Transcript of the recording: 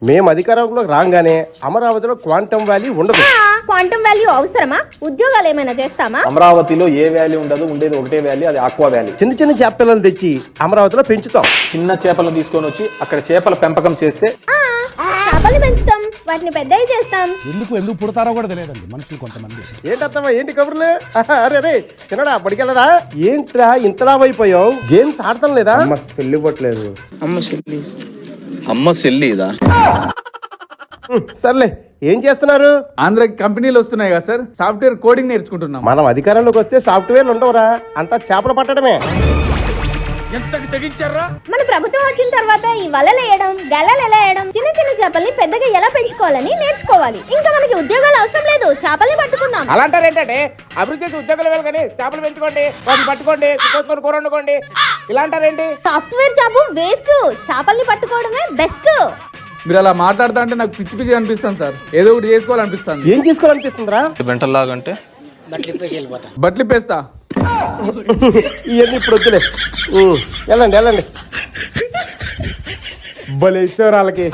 మేము అధికారంలోకి రాగానే అమరావతిలో క్వాంటమ్ వ్యాలీ ఉండదు. క్వాంటమ్ వాల్యూ అవసరమా? ఉద్యోగాలు ఏమైనా చేస్తామా? అమరావతిలో ఏ వ్యాలీ ఉండదు, ఉండేది ఒకటే వ్యాలీ, అది ఆక్వా వ్యాలీ. చిన్న చిన్న చేపలను తెచ్చి అమరావతిలో పెంచుతాం. చిన్న చేపలను తీసుకొని వచ్చి అక్కడ చేపల పెంపకం చేస్తే చేపలు పెంచుతాం, వాటిని పెద్దవి చేస్తాం. ఎందుకు పుడతారో కూడా తెలియదండి మనుషులు కొంతమంది. ఏంటత్తమ్మా ఏంటి కబుర్లు? అరే రే తినడా పడికెళ్ళదా? ఏంట్రా ఇంతలా అయిపోయావు? గేమ్స్ ఆడతాం లేదా? చెల్లివ్వట్లేదు. అమ్మ సెల్లిదా? సర్లే ఏం చేస్తున్నారు? ఆంధ్ర కంపెనీలు వస్తున్నాయి కదా సార్, సాఫ్ట్వేర్ కోడింగ్ నేర్చుకుంటున్నాం. మనం అధికారంలోకి వస్తే సాఫ్ట్వేర్లు ఉండవురా, అంతా చేపలు పట్టడమే. మన ప్రభుత్వం వచ్చిన తర్వాత ఈ వలలు వేయడం, గెలలు ఎలా వేయడం, చిన్న చిన్న చేపల్ని పెద్దగా ఎలా పెంచుకోవాలని నేర్చుకోవాలి. ఇంకా మనకి ఉద్యోగాలు అవసరం లేదు, చేపల్ని పట్టుకుందాం. అలాంటారు ఏంటంటే అభివృద్ధి చేసి ఉద్యోగాలు వెళ్ళగానే చేపలు పెంచుకోండి, వాటిని పట్టుకోండి, కోసుకొని కూర వండుకోండి, ఇలా అంటారేంటి? సాఫ్ట్వేర్ జాబ్ వేస్ట్, చేపల్ని పట్టుకోవడమే బెస్ట్. మీరు అలా మాట్లాడుతా అంటే నాకు పిచ్చి పిచ్చి అనిపిస్తాను సార్. ఏదో ఒకటి చేసుకోవాలనిపిస్తాను. ఏం చేసుకోవాలనిపిస్తుందిరా? వెంటలాగంటే బట్టలు ఇప్పేస్తా. ఇవన్నీ ఇప్పుడు వద్దులే. వెళ్ళండి వెళ్ళండి. భలే ఇచ్చారు వాళ్ళకి.